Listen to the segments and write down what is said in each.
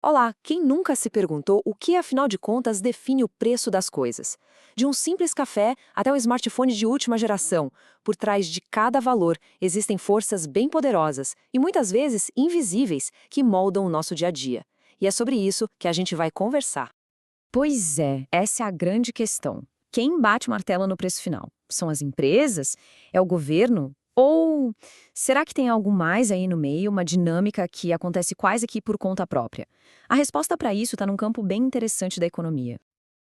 Olá, quem nunca se perguntou o que, afinal de contas, define o preço das coisas? De um simples café até um smartphone de última geração, por trás de cada valor existem forças bem poderosas e muitas vezes invisíveis que moldam o nosso dia a dia. E é sobre isso que a gente vai conversar. Pois é, essa é a grande questão. Quem bate o martelo no preço final? São as empresas? É o governo? Ou será que tem algo mais aí no meio, uma dinâmica que acontece quase que por conta própria? A resposta para isso está num campo bem interessante da economia.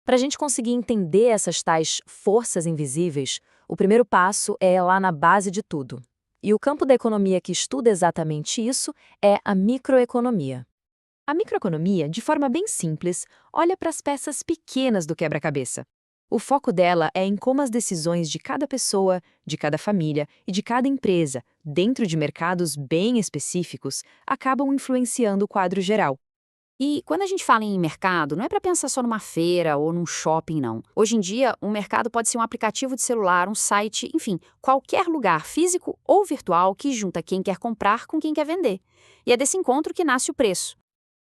Para a gente conseguir entender essas tais forças invisíveis, o primeiro passo é lá na base de tudo. E o campo da economia que estuda exatamente isso é a microeconomia. A microeconomia, de forma bem simples, olha para as peças pequenas do quebra-cabeça. O foco dela é em como as decisões de cada pessoa, de cada família e de cada empresa, dentro de mercados bem específicos, acabam influenciando o quadro geral. E quando a gente fala em mercado, não é para pensar só numa feira ou num shopping, não. Hoje em dia, um mercado pode ser um aplicativo de celular, um site, enfim, qualquer lugar físico ou virtual que junta quem quer comprar com quem quer vender. E é desse encontro que nasce o preço.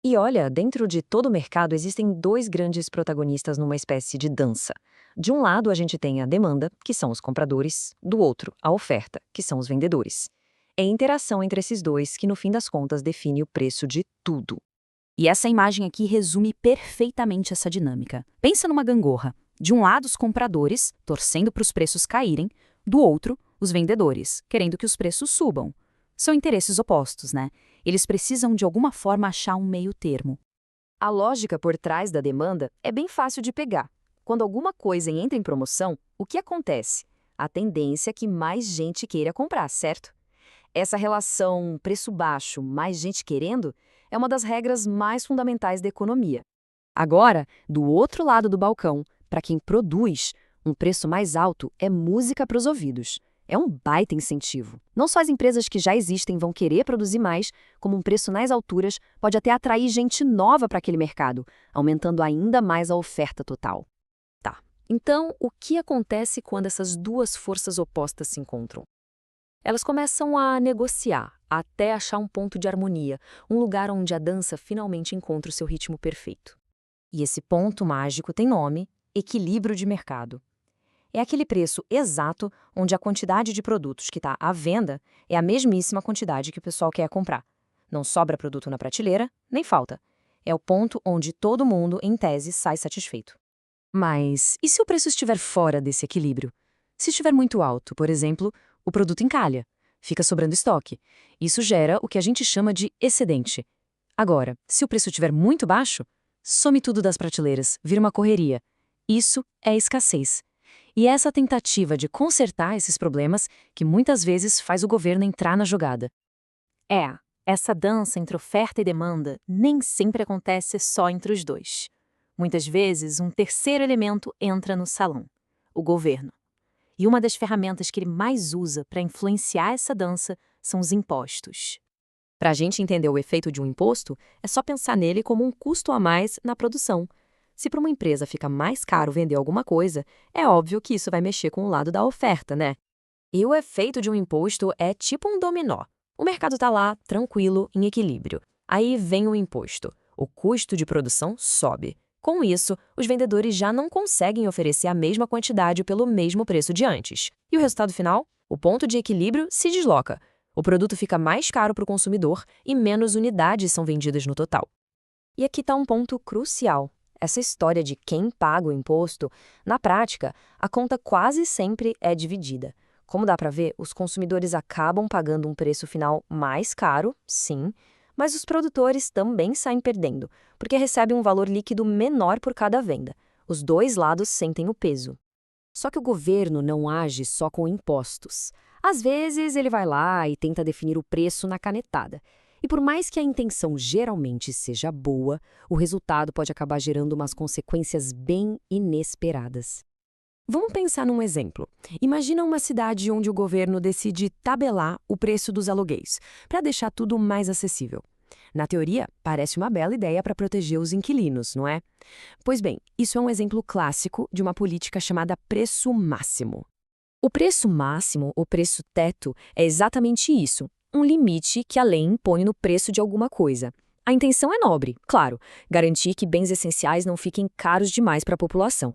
E olha, dentro de todo o mercado existem dois grandes protagonistas numa espécie de dança. De um lado, a gente tem a demanda, que são os compradores, do outro, a oferta, que são os vendedores. É a interação entre esses dois que, no fim das contas, define o preço de tudo. E essa imagem aqui resume perfeitamente essa dinâmica. Pensa numa gangorra. De um lado, os compradores, torcendo para os preços caírem, do outro, os vendedores, querendo que os preços subam. São interesses opostos, né? Eles precisam de alguma forma achar um meio termo. A lógica por trás da demanda é bem fácil de pegar. Quando alguma coisa entra em promoção, o que acontece? A tendência é que mais gente queira comprar, certo? Essa relação preço baixo, mais gente querendo, é uma das regras mais fundamentais da economia. Agora, do outro lado do balcão, para quem produz, um preço mais alto é música para os ouvidos. É um baita incentivo. Não só as empresas que já existem vão querer produzir mais, como um preço nas alturas pode até atrair gente nova para aquele mercado, aumentando ainda mais a oferta total. Tá. Então, o que acontece quando essas duas forças opostas se encontram? Elas começam a negociar, até achar um ponto de harmonia, um lugar onde a dança finalmente encontra o seu ritmo perfeito. E esse ponto mágico tem nome: equilíbrio de mercado. É aquele preço exato onde a quantidade de produtos que está à venda é a mesmíssima quantidade que o pessoal quer comprar. Não sobra produto na prateleira, nem falta. É o ponto onde todo mundo, em tese, sai satisfeito. Mas e se o preço estiver fora desse equilíbrio? Se estiver muito alto, por exemplo, o produto encalha, fica sobrando estoque. Isso gera o que a gente chama de excedente. Agora, se o preço estiver muito baixo, some tudo das prateleiras, vira uma correria. Isso é escassez. E é essa tentativa de consertar esses problemas que muitas vezes faz o governo entrar na jogada. Essa dança entre oferta e demanda nem sempre acontece só entre os dois. Muitas vezes, um terceiro elemento entra no salão: o governo. E uma das ferramentas que ele mais usa para influenciar essa dança são os impostos. Para a gente entender o efeito de um imposto, é só pensar nele como um custo a mais na produção. Se para uma empresa fica mais caro vender alguma coisa, é óbvio que isso vai mexer com o lado da oferta, né? E o efeito de um imposto é tipo um dominó. O mercado está lá, tranquilo, em equilíbrio. Aí vem o imposto. O custo de produção sobe. Com isso, os vendedores já não conseguem oferecer a mesma quantidade pelo mesmo preço de antes. E o resultado final? O ponto de equilíbrio se desloca. O produto fica mais caro para o consumidor e menos unidades são vendidas no total. E aqui está um ponto crucial. Essa história de quem paga o imposto, na prática, a conta quase sempre é dividida. Como dá para ver, os consumidores acabam pagando um preço final mais caro, sim, mas os produtores também saem perdendo, porque recebem um valor líquido menor por cada venda. Os dois lados sentem o peso. Só que o governo não age só com impostos. Às vezes, ele vai lá e tenta definir o preço na canetada. E por mais que a intenção geralmente seja boa, o resultado pode acabar gerando umas consequências bem inesperadas. Vamos pensar num exemplo. Imagina uma cidade onde o governo decide tabelar o preço dos aluguéis, para deixar tudo mais acessível. Na teoria, parece uma bela ideia para proteger os inquilinos, não é? Pois bem, isso é um exemplo clássico de uma política chamada preço máximo. O preço máximo, ou preço teto, é exatamente isso, um limite que a lei impõe no preço de alguma coisa. A intenção é nobre, claro, garantir que bens essenciais não fiquem caros demais para a população.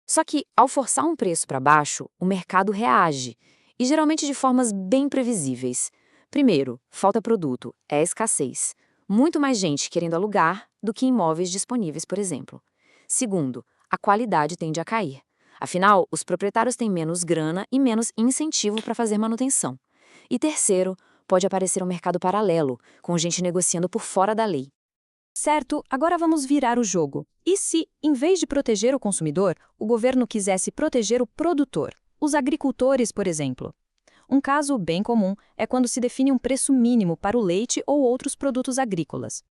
Só que, ao forçar um preço para baixo, o mercado reage, e geralmente de formas bem previsíveis. Primeiro, falta produto, é escassez. Muito mais gente querendo alugar do que imóveis disponíveis, por exemplo. Segundo, a qualidade tende a cair. Afinal, os proprietários têm menos grana e menos incentivo para fazer manutenção. E terceiro, pode aparecer um mercado paralelo, com gente negociando por fora da lei. Certo, agora vamos virar o jogo. E se, em vez de proteger o consumidor, o governo quisesse proteger o produtor? Os agricultores, por exemplo. Um caso bem comum é quando se define um preço mínimo para o leite ou outros produtos agrícolas.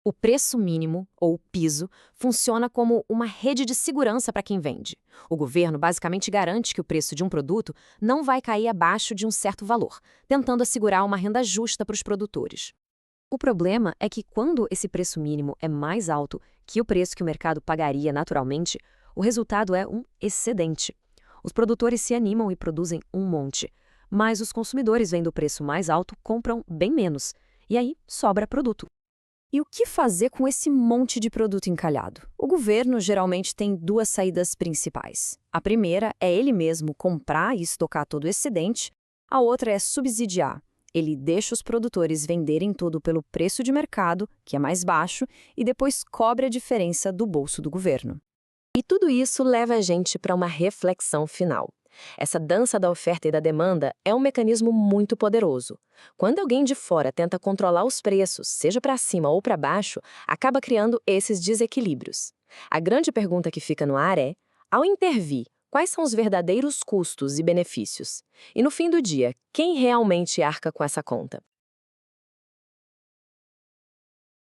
O preço mínimo, ou piso, funciona como uma rede de segurança para quem vende. O governo basicamente garante que o preço de um produto não vai cair abaixo de um certo valor, tentando assegurar uma renda justa para os produtores. O problema é que quando esse preço mínimo é mais alto que o preço que o mercado pagaria naturalmente, o resultado é um excedente. Os produtores se animam e produzem um monte, mas os consumidores vendo o preço mais alto compram bem menos, e aí sobra produto. E o que fazer com esse monte de produto encalhado? O governo geralmente tem duas saídas principais. A primeira é ele mesmo comprar e estocar todo o excedente, a outra é subsidiar. Ele deixa os produtores venderem tudo pelo preço de mercado, que é mais baixo, e depois cobre a diferença do bolso do governo. E tudo isso leva a gente para uma reflexão final. Essa dança da oferta e da demanda é um mecanismo muito poderoso. Quando alguém de fora tenta controlar os preços, seja para cima ou para baixo, acaba criando esses desequilíbrios. A grande pergunta que fica no ar é, ao intervir, quais são os verdadeiros custos e benefícios? E no fim do dia, quem realmente arca com essa conta?